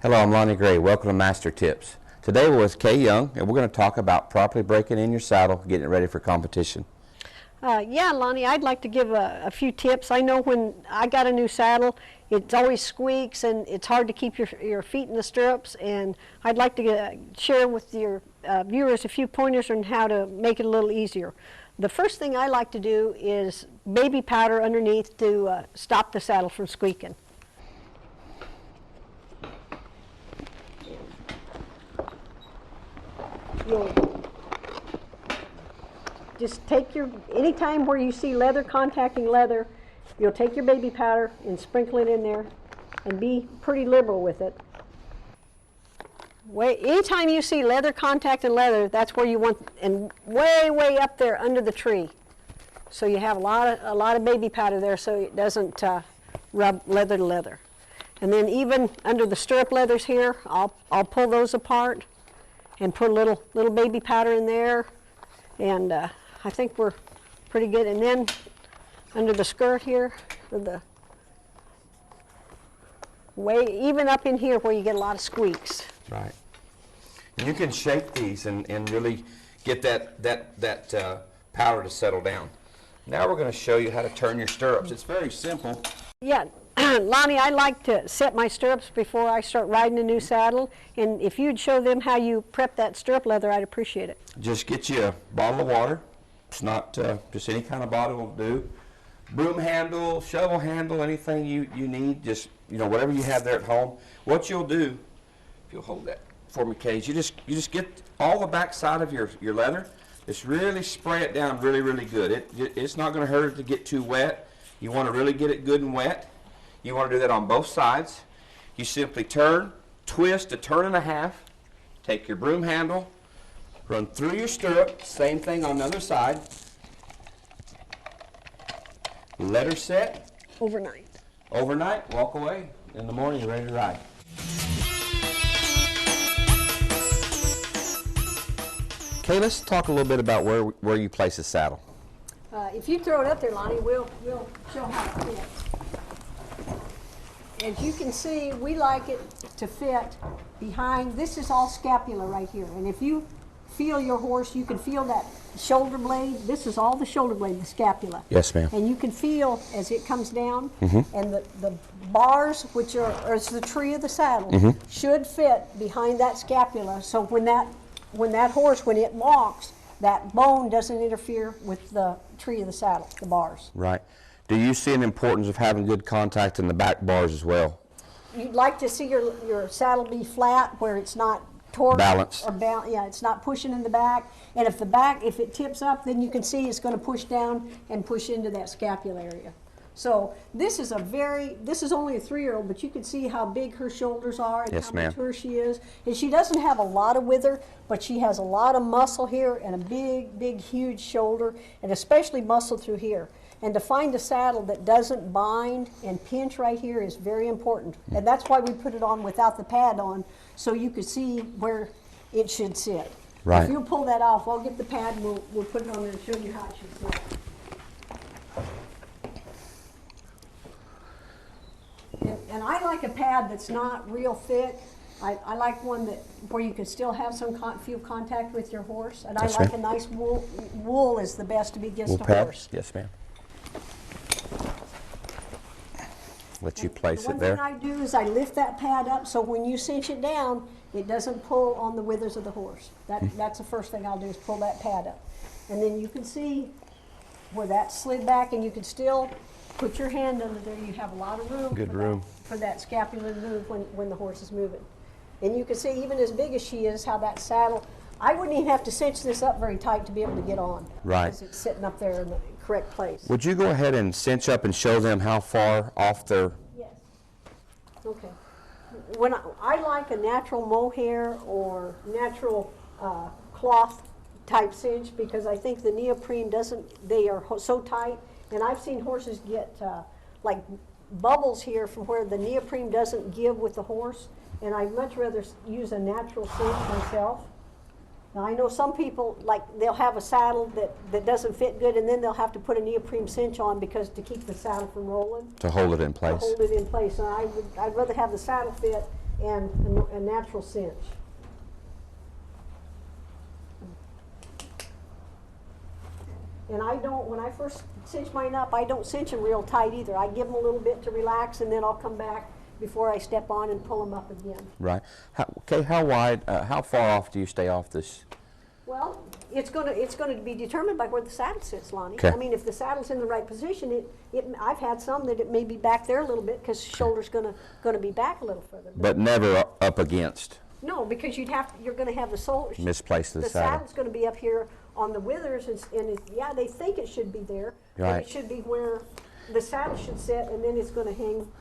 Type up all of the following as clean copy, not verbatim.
Hello, I'm Lonnie Gray. Welcome to Master Tips. Today we're with Kay Young, and we're going to talk about properly breaking in your saddle, getting it ready for competition. Yeah, Lonnie, I'd like to give a few tips. I know when I got a new saddle, it always squeaks and it's hard to keep your feet in the stirrups, and I'd like to share with your viewers a few pointers on how to make it a little easier. The first thing I like to do is baby powder underneath to stop the saddle from squeaking. You'll just take anytime where you see leather contacting leather, you'll take your baby powder and sprinkle it in there and be pretty liberal with it. Anytime you see leather contacting leather, that's where you want, and way up there under the tree. So you have a lot of baby powder there so it doesn't rub leather to leather. And then even under the stirrup leathers here, I'll pull those apart and put a little baby powder in there, and I think we're pretty good. And then under the skirt here, even up in here where you get a lot of squeaks. Right. And you can shake these and really get that powder to settle down. Now we're going to show you how to turn your stirrups. It's very simple. Yeah. Lonnie, I like to set my stirrups before I start riding a new saddle, and if you'd show them how you prep that stirrup leather, I'd appreciate it. Just get you a bottle of water. It's not just any kind of bottle will do. Broom handle, shovel handle, anything you need, just whatever you have there at home. What you'll do, if you'll hold that for me, Kay, you just get all the back side of your leather. Just really spray it down really good. It's not going to hurt it to get too wet. You want to really get it good and wet. You want to do that on both sides. You simply twist a turn and a half, take your broom handle, run through your stirrup, same thing on the other side. Let her set. Overnight. Overnight, walk away. In the morning, you're ready to ride. Okay, let's talk a little bit about where you place the saddle. If you throw it up there, Lonnie, we'll show how it fits. As you can see, we like it to fit behind. This is all scapula right here, and if you feel your horse, you can feel that shoulder blade. This is all the shoulder blade, the scapula. Yes, ma'am. And you can feel as it comes down, and the bars, which are the tree of the saddle, should fit behind that scapula. So when that horse, when it walks, that bone doesn't interfere with the tree of the saddle, the bars. Right. Do you see an importance of having good contact in the back bars as well? You'd like to see your saddle be flat where it's not torqued. Balanced. Yeah, it's not pushing in the back. And if it tips up, then you can see it's going to push down and push into that scapula area. So this is only a 3-year-old, but you can see how big her shoulders are and yes, how ma'am. mature she is. And she doesn't have a lot of wither, but she has a lot of muscle here and a big, huge shoulder, and especially muscle through here. And to find a saddle that doesn't bind and pinch right here is very important. And that's why we put it on without the pad on, so you could see where it should sit. Right. If you'll pull that off, I'll get the pad and we'll put it on there and show you how it should sit. And I like a pad that's not real thick. I like one where you can still have feel contact with your horse. And That's I like right. a nice wool. Wool is the best to be against Wool a pad? horse. Yes, ma'am. Let you place it there. One thing I do is I lift that pad up so when you cinch it down, it doesn't pull on the withers of the horse. That's the first thing I'll do is pull that pad up. And then you can see where that slid back, and you can still put your hand under there. You have a lot of room. Good room. For that scapula to move when the horse is moving. And you can see, even as big as she is, how that saddle, I wouldn't even have to cinch this up very tight to be able to get on. Right. Because it's sitting up there in the correct place. Would you go ahead and cinch up and show them how far off their... Yes. Okay. When I like a natural mohair or natural cloth type cinch, because I think the neoprene they are so tight, and I've seen horses get like bubbles here from where the neoprene doesn't give with the horse, and I'd much rather use a natural cinch myself. Now I know some people, like, they'll have a saddle that doesn't fit good, and then they'll have to put a neoprene cinch on because to keep the saddle from rolling. To hold it in place. To hold it in place. And I'd rather have the saddle fit and a natural cinch. And I don't, when I first cinch mine up, I don't cinch them real tight either. I give them a little bit to relax, and then I'll come back before I step on and pull them up again. Right. Okay, how wide, how far off do you stay off this? Well, it's gonna be determined by where the saddle sits, Lonnie. Okay. I mean, if the saddle's in the right position, I've had some that it may be back there a little bit because the shoulder's gonna be back a little further. But never up against. No, because you're gonna have the shoulder. Misplace the The saddle. saddle's gonna be up here on the withers, yeah, they think it should be there. But Right. it should be where the saddle should sit, and then it's gonna hang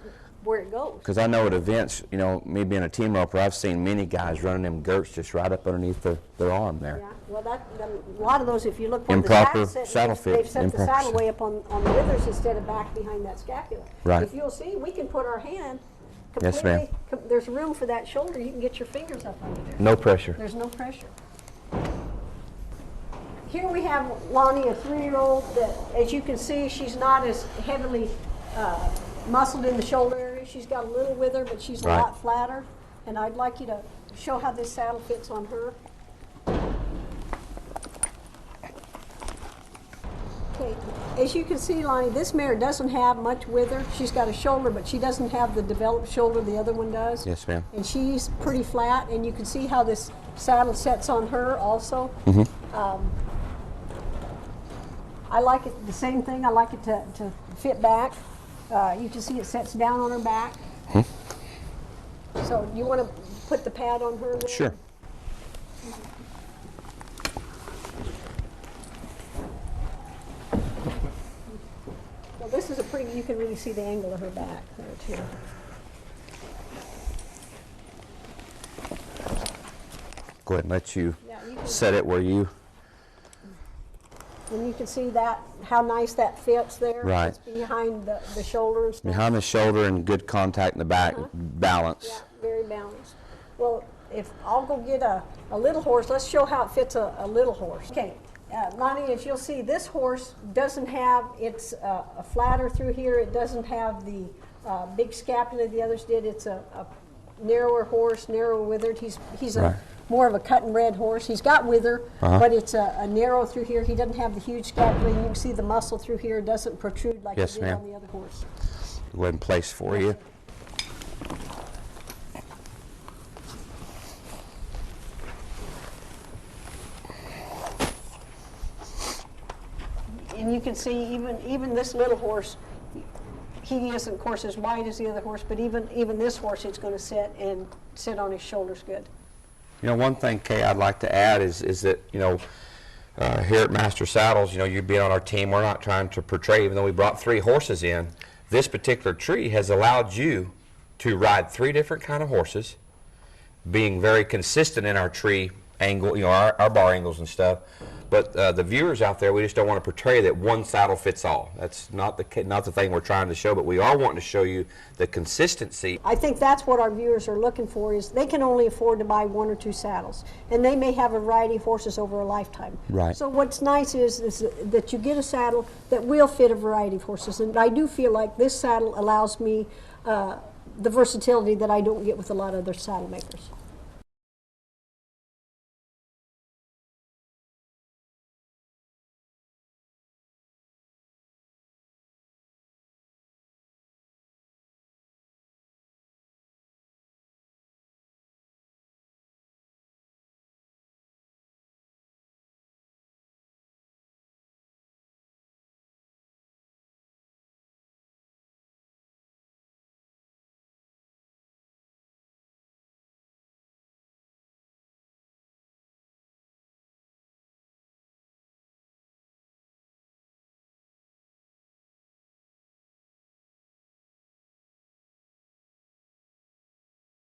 where it goes. Because I know at events, you know, me being a team roper, I've seen many guys running them girts just right up underneath their arm there. Yeah, well, a lot of those, if you look where Improper the saddle saddle sits, fit, they've set the improper saddle way up on the withers instead of back behind that scapula. Right. If you'll see, we can put our hand Yes, completely, ma'am. there's room for that shoulder. You can get your fingers up under there. No pressure. There's no pressure. Here we have Lonnie, a 3-year-old that, as you can see, she's not as heavily muscled in the shoulder area. She's got a little wither, but she's a Right. lot flatter. And I'd like you to show how this saddle fits on her. Okay, as you can see, Lonnie, this mare doesn't have much wither. She's got a shoulder, but she doesn't have the developed shoulder the other one does. Yes, ma'am. And she's pretty flat, and you can see how this saddle sets on her also. I like it the same thing. I like it to fit back. You can see it sets down on her back. So you want to put the pad on her there? Sure. Well, this is a pretty, you can really see the angle of her back there too. Go ahead and let you Yeah, you can, set it where you. and you can see that, how nice that fits there. Right. It's behind the shoulder and stuff. Behind the shoulder and good contact in the back, Yeah, balance. very balanced. Well, if I'll go get a little horse, let's show how it fits a little horse. Okay, Lonnie, as you'll see, this horse doesn't have, it's a flatter through here. It doesn't have the big scapula the others did. It's a narrower horse, narrower withered. He's Right. more of a cut and red horse. He's got wither, but it's a narrow through here. He doesn't have the huge scapula. You can see the muscle through here. It doesn't protrude like Yes, it did ma'am. on the other horse. Go ahead and place for you. And you can see even this little horse, he isn't, of course, as wide as the other horse, but even this horse, it's going to sit on his shoulders good. You know, one thing, Kay, I'd like to add is that, you know, here at Master Saddles, you know, you being on our team, we're not trying to portray, even though we brought 3 horses in, this particular tree has allowed you to ride 3 different kind of horses, being very consistent in our tree angle, you know, our bar angles and stuff. But the viewers out there, we just don't want to portray that one saddle fits all. That's not the thing we're trying to show, but we are wanting to show you the consistency. I think that's what our viewers are looking for, is they can only afford to buy 1 or 2 saddles, and they may have a variety of horses over a lifetime. Right. So what's nice is that you get a saddle that will fit a variety of horses, and I do feel like this saddle allows me the versatility that I don't get with a lot of other saddle makers.